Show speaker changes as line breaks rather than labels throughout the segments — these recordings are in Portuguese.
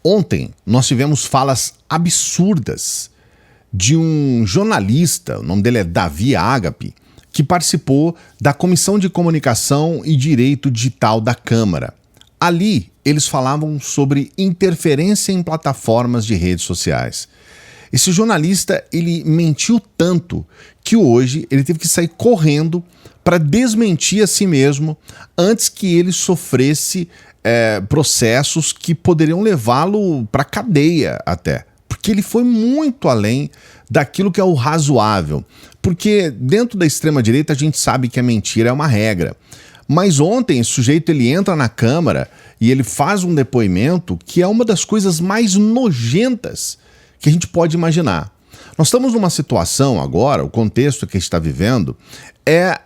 Ontem nós tivemos falas absurdas de um jornalista, o nome dele é Davi Agape, que participou da Comissão de Comunicação e Direito Digital da Câmara. Ali, eles falavam sobre interferência em plataformas de redes sociais. Esse jornalista, ele mentiu tanto que hoje ele teve que sair correndo para desmentir a si mesmo antes que ele sofresse processos que poderiam levá-lo para cadeia até. Porque ele foi muito além daquilo que é o razoável. Porque dentro da extrema-direita a gente sabe que a mentira é uma regra. Mas ontem esse sujeito ele entra na Câmara e ele faz um depoimento que é uma das coisas mais nojentas que a gente pode imaginar. Nós estamos numa situação agora, o contexto que a gente está vivendo é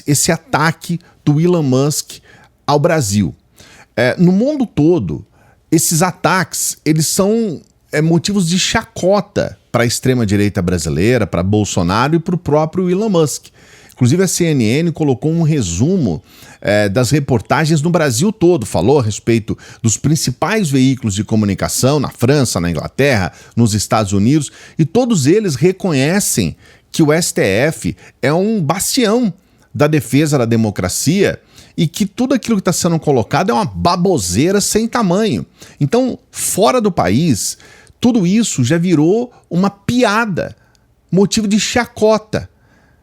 esse ataque do Elon Musk ao Brasil. No mundo todo, esses ataques eles são motivos de chacota para a extrema-direita brasileira, para Bolsonaro e para o próprio Elon Musk. Inclusive a CNN colocou um resumo das reportagens no Brasil todo, falou a respeito dos principais veículos de comunicação na França, na Inglaterra, nos Estados Unidos, e todos eles reconhecem que o STF é um bastião da defesa da democracia e que tudo aquilo que está sendo colocado é uma baboseira sem tamanho. Então, fora do país, tudo isso já virou uma piada, motivo de chacota.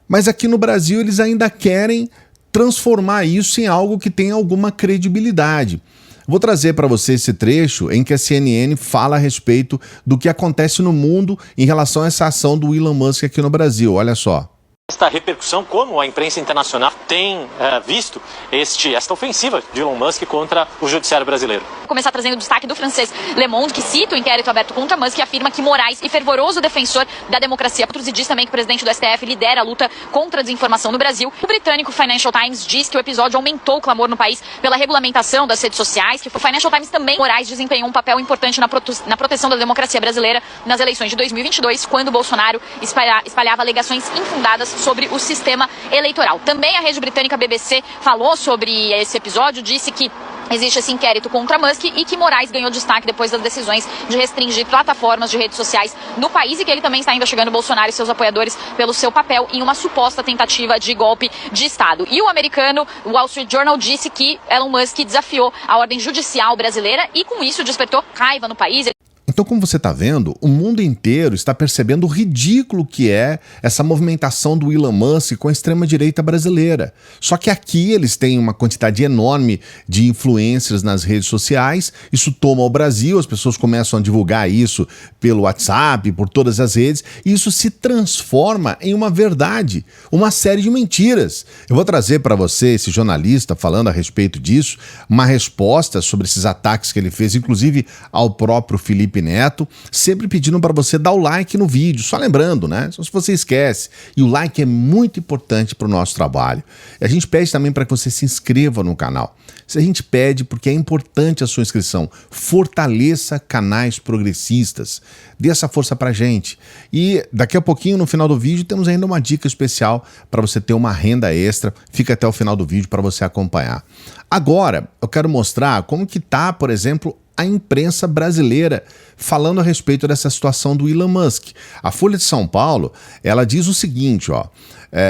Mas aqui no Brasil eles ainda querem transformar isso em algo que tenha alguma credibilidade. Vou trazer para você esse trecho em que a CNN fala a respeito do que acontece no mundo em relação a essa ação do Elon Musk aqui no Brasil. Olha só.
Esta repercussão, como a imprensa internacional tem visto esta ofensiva de Elon Musk contra o judiciário brasileiro.
Vou começar trazendo o destaque do francês Le Monde, que cita o inquérito aberto contra Musk e afirma que Moraes é fervoroso defensor da democracia. E diz também que o presidente do STF lidera a luta contra a desinformação no Brasil. O britânico Financial Times diz que o episódio aumentou o clamor no país pela regulamentação das redes sociais. Que o Financial Times também, Moraes desempenhou um papel importante na proteção da democracia brasileira nas eleições de 2022, quando Bolsonaro espalhava alegações infundadas sobre o sistema eleitoral. Também a rede britânica BBC falou sobre esse episódio, disse que existe esse inquérito contra Musk e que Moraes ganhou destaque depois das decisões de restringir plataformas de redes sociais no país e que ele também está investigando Bolsonaro e seus apoiadores pelo seu papel em uma suposta tentativa de golpe de Estado. E o americano Wall Street Journal disse que Elon Musk desafiou a ordem judicial brasileira e com isso despertou raiva no país.
Então, como você está vendo, o mundo inteiro está percebendo o ridículo que é essa movimentação do Elon Musk com a extrema-direita brasileira. Só que aqui eles têm uma quantidade enorme de influencers nas redes sociais, isso toma o Brasil, as pessoas começam a divulgar isso pelo WhatsApp, por todas as redes, e isso se transforma em uma verdade, uma série de mentiras. Eu vou trazer para você, esse jornalista, falando a respeito disso, uma resposta sobre esses ataques que ele fez, inclusive ao próprio Felipe Neto, sempre pedindo para você dar o like no vídeo, só lembrando, né? Só se você esquece. E o like é muito importante para o nosso trabalho. E a gente pede também para que você se inscreva no canal. Isso a gente pede porque é importante a sua inscrição. Fortaleça canais progressistas. Dê essa força pra gente. E daqui a pouquinho, no final do vídeo, temos ainda uma dica especial para você ter uma renda extra. Fica até o final do vídeo para você acompanhar. Agora, eu quero mostrar como que tá, por exemplo, a imprensa brasileira falando a respeito dessa situação do Elon Musk. A Folha de São Paulo, ela diz o seguinte,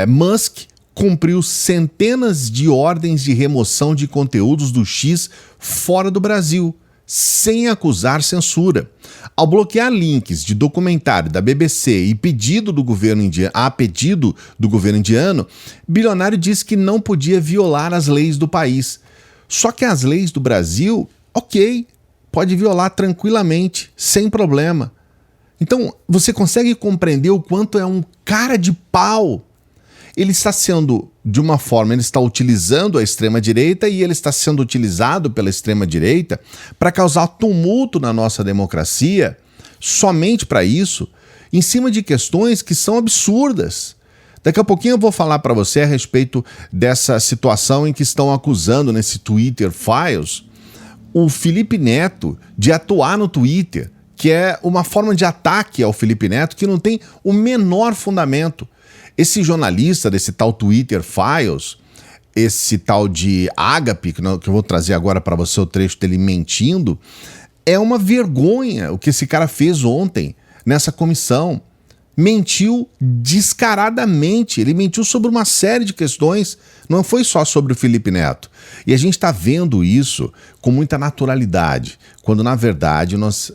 Musk cumpriu centenas de ordens de remoção de conteúdos do X fora do Brasil, sem acusar censura. Ao bloquear links de documentário da BBC e pedido do governo indiano, bilionário disse que não podia violar as leis do país. Só que as leis do Brasil, ok, pode violar tranquilamente, sem problema. Então, você consegue compreender o quanto é um cara de pau? Ele está sendo, de uma forma, ele está utilizando a extrema-direita e ele está sendo utilizado pela extrema-direita para causar tumulto na nossa democracia, somente para isso, em cima de questões que são absurdas. Daqui a pouquinho eu vou falar para você a respeito dessa situação em que estão acusando nesse Twitter Files o Felipe Neto de atuar no Twitter, que é uma forma de ataque ao Felipe Neto que não tem o menor fundamento. Esse jornalista desse tal Twitter Files, esse tal de Agape, que eu vou trazer agora para você o trecho dele mentindo, É uma vergonha o que esse cara fez ontem nessa comissão. Mentiu descaradamente, ele mentiu sobre uma série de questões, não foi só sobre o Felipe Neto. E a gente está vendo isso com muita naturalidade, quando na verdade nós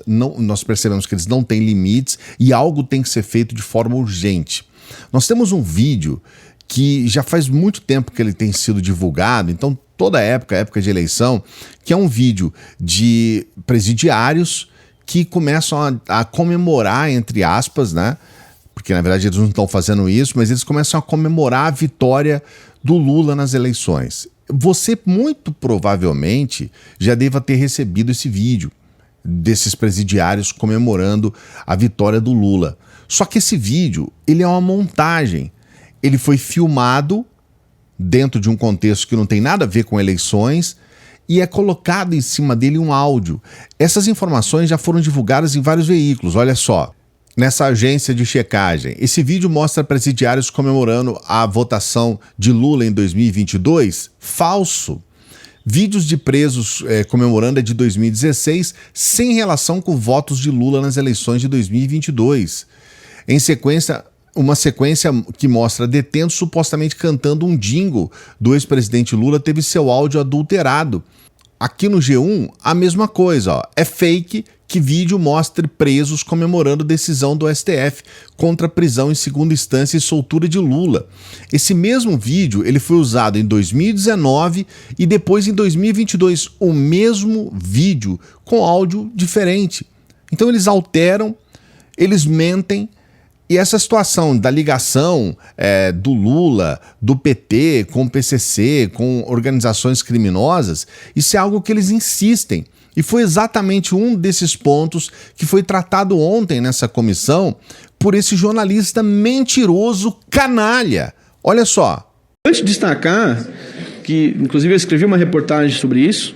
percebemos que eles não têm limites e algo tem que ser feito de forma urgente. Nós temos um vídeo que já faz muito tempo que ele tem sido divulgado, então toda época de eleição, que é um vídeo de presidiários que começam a comemorar, entre aspas, né? Porque na verdade eles não estão fazendo isso, mas eles começam a comemorar a vitória do Lula nas eleições. Você muito provavelmente já deva ter recebido esse vídeo desses presidiários comemorando a vitória do Lula. Só que esse vídeo, ele é uma montagem. Ele foi filmado dentro de um contexto que não tem nada a ver com eleições e é colocado em cima dele um áudio. Essas informações já foram divulgadas em vários veículos, olha só. Nessa agência de checagem, esse vídeo mostra presidiários comemorando a votação de Lula em 2022. Falso. Vídeos de presos comemorando é de 2016, sem relação com votos de Lula nas eleições de 2022. Em sequência, uma sequência que mostra detentos supostamente cantando um jingle do ex-presidente Lula teve seu áudio adulterado. Aqui no G1, a mesma coisa, ó. É fake que vídeo mostre presos comemorando decisão do STF contra prisão em segunda instância e soltura de Lula. Esse mesmo vídeo ele foi usado em 2019 e depois em 2022, o mesmo vídeo com áudio diferente. Então eles alteram, eles mentem. E essa situação da ligação do Lula, do PT, com o PCC, com organizações criminosas, isso é algo que eles insistem. E foi exatamente um desses pontos que foi tratado ontem nessa comissão por esse jornalista mentiroso canalha. Olha só.
Antes de destacar, que inclusive eu escrevi uma reportagem sobre isso,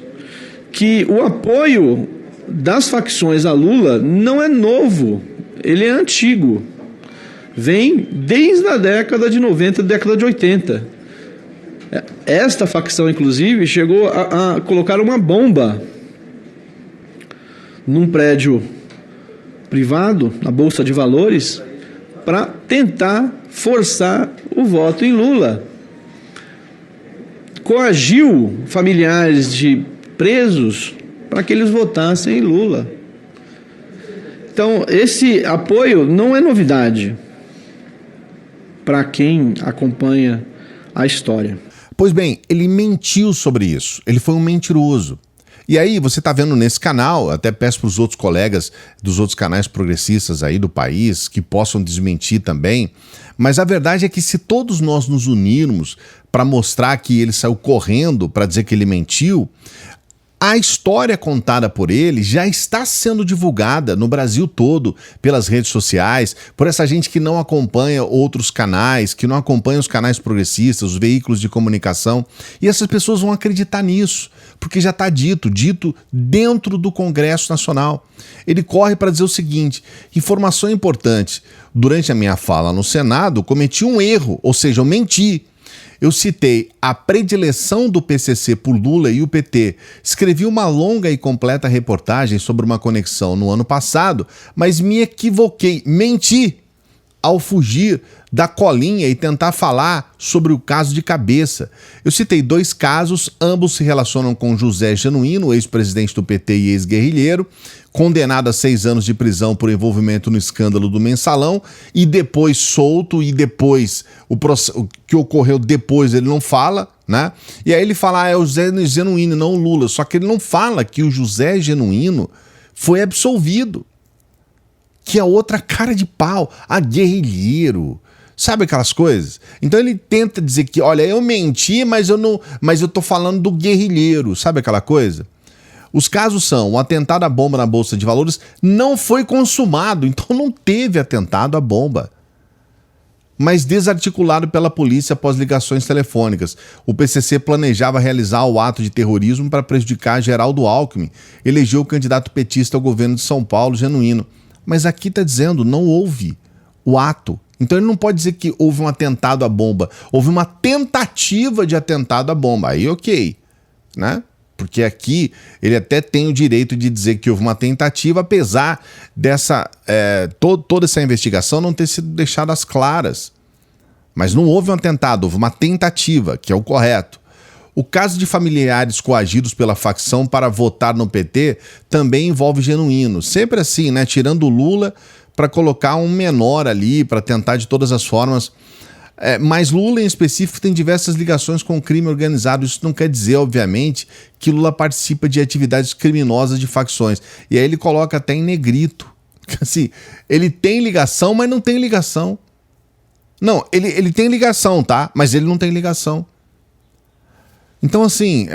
que o apoio das facções a Lula não é novo, ele é antigo. Vem desde a década de 90, década de 80. Esta facção, inclusive, chegou a colocar uma bomba num prédio privado, na Bolsa de Valores, para tentar forçar o voto em Lula. Coagiu familiares de presos para que eles votassem em Lula. Então, esse apoio não é novidade para quem acompanha a história.
Pois bem, ele mentiu sobre isso, ele foi um mentiroso. E aí você está vendo nesse canal, até peço para os outros colegas dos outros canais progressistas aí do país que possam desmentir também, mas a verdade é que se todos nós nos unirmos para mostrar que ele saiu correndo para dizer que ele mentiu, a história contada por ele já está sendo divulgada no Brasil todo, pelas redes sociais, por essa gente que não acompanha outros canais, que não acompanha os canais progressistas, os veículos de comunicação, e essas pessoas vão acreditar nisso, porque já está dito dentro do Congresso Nacional. Ele corre para dizer o seguinte: informação importante, durante a minha fala no Senado, cometi um erro, ou seja, eu menti. Eu citei a predileção do PCC por Lula e o PT. Escrevi uma longa e completa reportagem sobre uma conexão no ano passado, mas me equivoquei, menti ao fugir da colinha e tentar falar sobre o caso de cabeça. Eu citei 2 casos, ambos se relacionam com José Genuíno, ex-presidente do PT e ex-guerrilheiro, condenado a 6 anos de prisão por envolvimento no escândalo do Mensalão, e depois solto, e depois o que ocorreu depois ele não fala, né? E aí ele fala, é o José Genuíno, não o Lula, só que ele não fala que o José Genuíno foi absolvido, que é outra cara de pau, a guerrilheiro. Sabe aquelas coisas? Então ele tenta dizer que, olha, eu menti, mas eu tô falando do guerrilheiro. Sabe aquela coisa? Os casos são: o atentado à bomba na Bolsa de Valores não foi consumado, então não teve atentado à bomba, mas desarticulado pela polícia após ligações telefônicas. O PCC planejava realizar o ato de terrorismo para prejudicar Geraldo Alckmin, elegeu o candidato petista ao governo de São Paulo, Genuíno. Mas aqui está dizendo, não houve o ato. Então ele não pode dizer que houve um atentado à bomba. Houve uma tentativa de atentado à bomba. Aí ok, né? porque aqui ele até tem o direito de dizer que houve uma tentativa, apesar dessa toda essa investigação não ter sido deixada às claras. Mas não houve um atentado, houve uma tentativa, que é o correto. O caso de familiares coagidos pela facção para votar no PT também envolve genuíno. Sempre assim, né? Tirando o Lula para colocar um menor ali, para tentar de todas as formas. Mas Lula, em específico, tem diversas ligações com o crime organizado. Isso não quer dizer, obviamente, que Lula participa de atividades criminosas de facções. E aí ele coloca até em negrito. Assim, ele tem ligação, mas não tem ligação. Não, ele tem ligação, tá? Mas ele não tem ligação. Então, assim,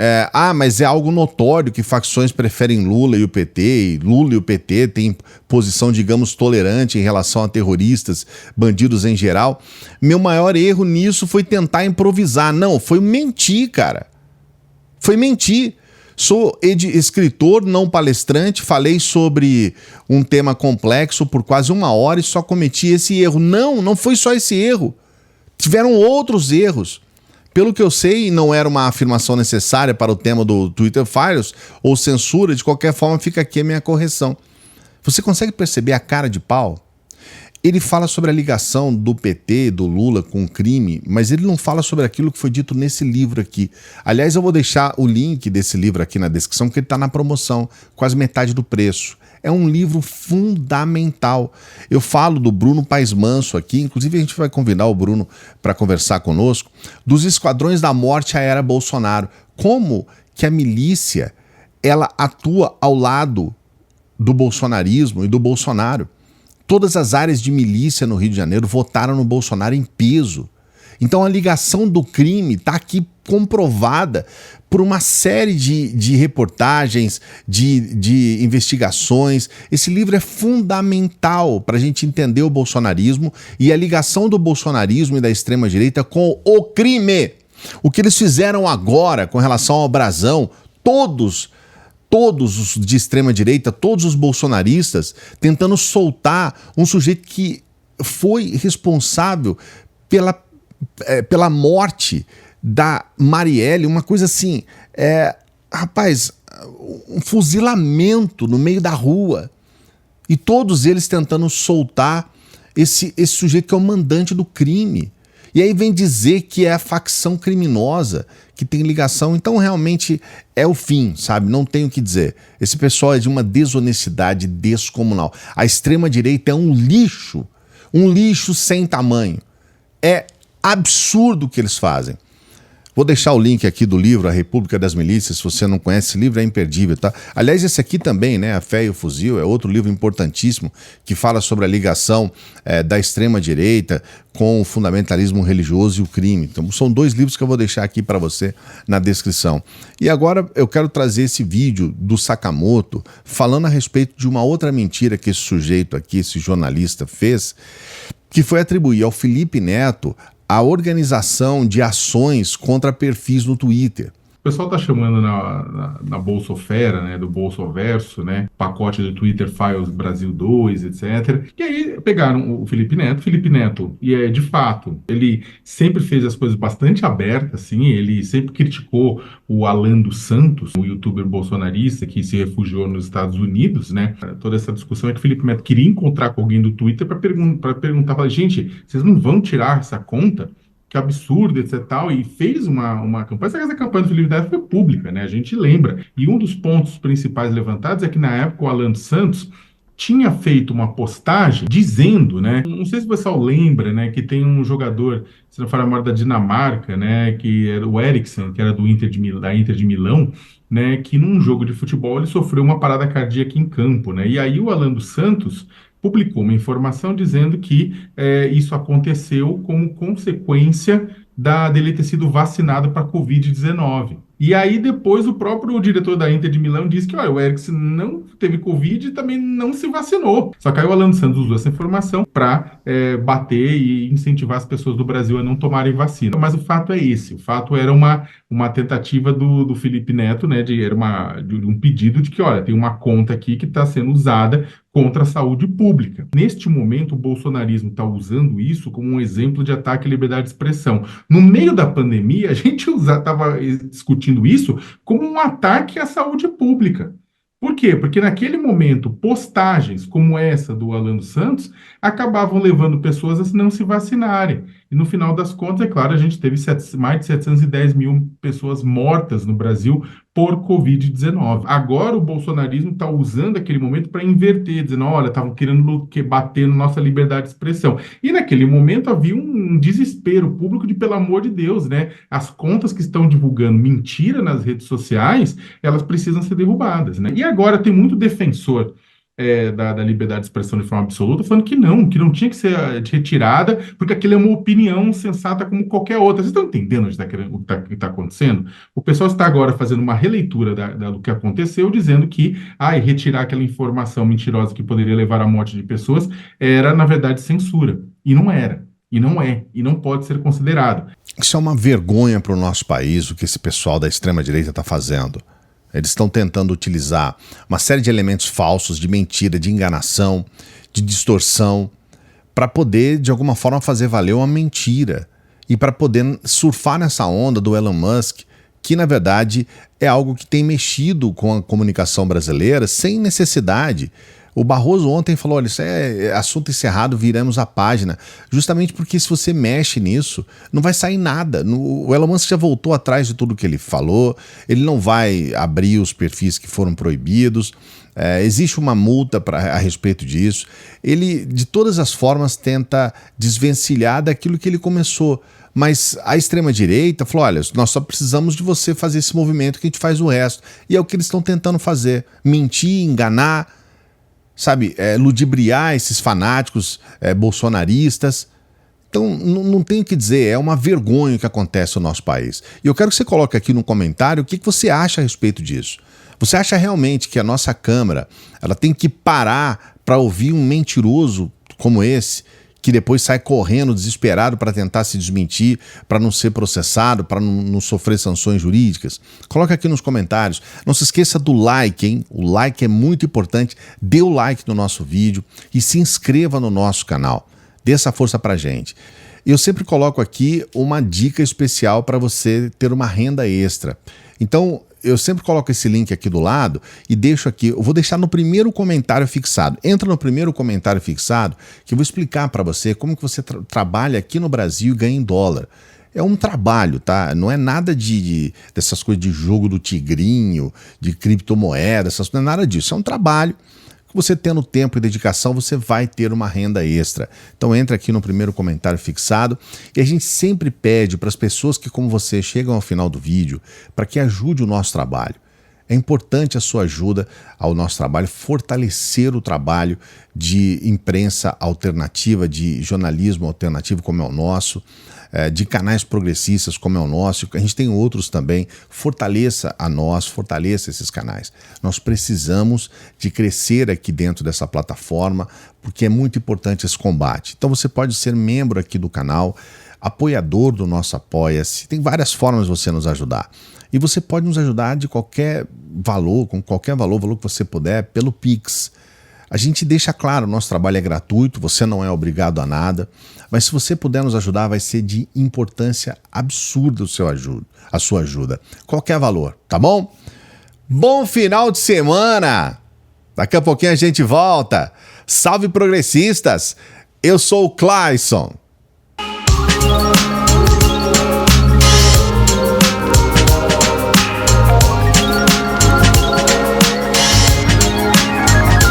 mas é algo notório que facções preferem Lula e o PT, e Lula e o PT têm posição, digamos, tolerante em relação a terroristas, bandidos em geral. Meu maior erro nisso foi tentar improvisar. Não, foi mentir, cara. Foi mentir. Sou escritor, não palestrante, falei sobre um tema complexo por quase 1 hora e só cometi esse erro. Não foi só esse erro. Tiveram outros erros. Pelo que eu sei, não era uma afirmação necessária para o tema do Twitter Files ou censura, de qualquer forma fica aqui a minha correção. Você consegue perceber a cara de pau? Ele fala sobre a ligação do PT, do Lula com o crime, mas ele não fala sobre aquilo que foi dito nesse livro aqui. Aliás, eu vou deixar o link desse livro aqui na descrição, porque ele está na promoção, quase metade do preço. É um livro fundamental. Eu falo do Bruno Paes Manso aqui, inclusive a gente vai convidar o Bruno para conversar conosco, dos esquadrões da morte à era Bolsonaro. Como que a milícia ela atua ao lado do bolsonarismo e do Bolsonaro. Todas as áreas de milícia no Rio de Janeiro votaram no Bolsonaro em peso. Então a ligação do crime está aqui comprovada por uma série de reportagens, de investigações. Esse livro é fundamental para a gente entender o bolsonarismo e a ligação do bolsonarismo e da extrema-direita com o crime. O que eles fizeram agora com relação ao Brasão, todos os de extrema-direita, todos os bolsonaristas, tentando soltar um sujeito que foi responsável pela morte da Marielle, uma coisa assim, rapaz, um fuzilamento no meio da rua. E todos eles tentando soltar esse sujeito que é o mandante do crime. E aí vem dizer que é a facção criminosa que tem ligação. Então realmente é o fim, sabe? Não tenho o que dizer. Esse pessoal é de uma desonestidade descomunal. A extrema-direita é um lixo sem tamanho. É absurdo o que eles fazem. Vou deixar o link aqui do livro A República das Milícias. Se você não conhece, esse livro é imperdível, tá? Aliás, esse aqui também, né? A Fé e o Fuzil, é outro livro importantíssimo que fala sobre a ligação da extrema-direita com o fundamentalismo religioso e o crime. Então, são 2 livros que eu vou deixar aqui para você na descrição. E agora eu quero trazer esse vídeo do Sakamoto falando a respeito de uma outra mentira que esse sujeito aqui, esse jornalista, fez, que foi atribuir ao Felipe Neto a organização de ações contra perfis no Twitter.
O pessoal tá chamando na Bolsofera, né, do Bolsoverso, né, pacote do Twitter Files Brasil 2, etc. E aí pegaram o Felipe Neto, e de fato, ele sempre fez as coisas bastante abertas, assim, ele sempre criticou o Alan dos Santos, o youtuber bolsonarista que se refugiou nos Estados Unidos, né. Toda essa discussão é que o Felipe Neto queria encontrar com alguém do Twitter para perguntar, falar, gente, vocês não vão tirar essa conta? Que absurdo, etc. Tal, e fez uma campanha. Essa campanha do Felipe Neto foi pública, né? A gente lembra. E um dos pontos principais levantados é que, na época, o Alan dos Santos tinha feito uma postagem dizendo, né? Não sei se o pessoal lembra, né? Que tem um jogador, se não for a memória, da Dinamarca, né? Que era o Eriksen, que era da Inter de Milão, né? Que num jogo de futebol ele sofreu uma parada cardíaca em campo, né? E aí o Alan dos Santos publicou uma informação dizendo que isso aconteceu como consequência dele ter sido vacinado para a Covid-19. E aí depois o próprio diretor da Inter de Milão disse que o Eriksen não teve Covid e também não se vacinou. Só que aí o Alan Santos usou essa informação para bater e incentivar as pessoas do Brasil a não tomarem vacina. Mas o fato é esse. O fato era uma tentativa do Felipe Neto, né, de um pedido de que, olha, tem uma conta aqui que está sendo usada contra a saúde pública. Neste momento, o bolsonarismo está usando isso como um exemplo de ataque à liberdade de expressão. No meio da pandemia, a gente estava discutindo isso como um ataque à saúde pública. Por quê? Porque naquele momento, postagens como essa do Alan dos Santos acabavam levando pessoas a não se vacinarem. E no final das contas, é claro, a gente teve mais de 710 mil pessoas mortas no Brasil por Covid-19. Agora o bolsonarismo está usando aquele momento para inverter, dizendo, olha, estavam querendo bater na nossa liberdade de expressão. E naquele momento havia um desespero público de, pelo amor de Deus, né? As contas que estão divulgando mentira nas redes sociais, elas precisam ser derrubadas, né? E agora tem muito defensor da liberdade de expressão de forma absoluta, falando que não tinha que ser retirada, porque aquilo é uma opinião sensata como qualquer outra. Vocês estão entendendo o que está acontecendo? O pessoal está agora fazendo uma releitura do que aconteceu, dizendo que retirar aquela informação mentirosa que poderia levar à morte de pessoas era, na verdade, censura. E não era. E não é. E não pode ser considerado.
Isso é uma vergonha para o nosso país, o que esse pessoal da extrema-direita está fazendo. Eles estão tentando utilizar uma série de elementos falsos, de mentira, de enganação, de distorção, para poder, de alguma forma, fazer valer uma mentira e para poder surfar nessa onda do Elon Musk, que, na verdade, é algo que tem mexido com a comunicação brasileira sem necessidade. O Barroso ontem falou, olha, isso é assunto encerrado, viramos a página. Justamente porque se você mexe nisso, não vai sair nada. O Elon Musk já voltou atrás de tudo que ele falou, ele não vai abrir os perfis que foram proibidos, existe uma multa a respeito disso. Ele, de todas as formas, tenta desvencilhar daquilo que ele começou. Mas a extrema-direita falou, olha, nós só precisamos de você fazer esse movimento que a gente faz o resto. E é o que eles estão tentando fazer. Mentir, enganar, sabe, ludibriar esses fanáticos bolsonaristas. Então, não tem o que dizer, é uma vergonha o que acontece no nosso país. E eu quero que você coloque aqui no comentário o que você acha a respeito disso. Você acha realmente que a nossa Câmara ela tem que parar para ouvir um mentiroso como esse, que depois sai correndo desesperado para tentar se desmentir, para não ser processado, para não sofrer sanções jurídicas? Coloca aqui nos comentários. Não se esqueça do like, hein? O like é muito importante. Dê o like no nosso vídeo e se inscreva no nosso canal. Dê essa força pra gente. Eu sempre coloco aqui uma dica especial para você ter uma renda extra. Então, eu sempre coloco esse link aqui do lado e deixo aqui, eu vou deixar no primeiro comentário fixado. Entra no primeiro comentário fixado que eu vou explicar para você como que você trabalha aqui no Brasil e ganha em dólar. É um trabalho, tá? Não é nada dessas coisas de jogo do tigrinho, de criptomoeda, não é nada disso. É um trabalho que você tendo tempo e dedicação, você vai ter uma renda extra. Então entra aqui no primeiro comentário fixado e a gente sempre pede para as pessoas que, como você, chegam ao final do vídeo, para que ajude o nosso trabalho. É importante a sua ajuda ao nosso trabalho, fortalecer o trabalho de imprensa alternativa, de jornalismo alternativo como é o nosso, de canais progressistas como é o nosso. A gente tem outros também. Fortaleça a nós, fortaleça esses canais. Nós precisamos de crescer aqui dentro dessa plataforma, porque é muito importante esse combate. Então você pode ser membro aqui do canal, apoiador do nosso Apoia-se. Tem várias formas de você nos ajudar. E você pode nos ajudar de qualquer valor, com qualquer valor que você puder, pelo Pix. A gente deixa claro, o nosso trabalho é gratuito, você não é obrigado a nada, mas se você puder nos ajudar, vai ser de importância absurda a sua ajuda. Qualquer valor, tá bom? Bom final de semana! Daqui a pouquinho a gente volta. Salve progressistas! Eu sou o Clayson.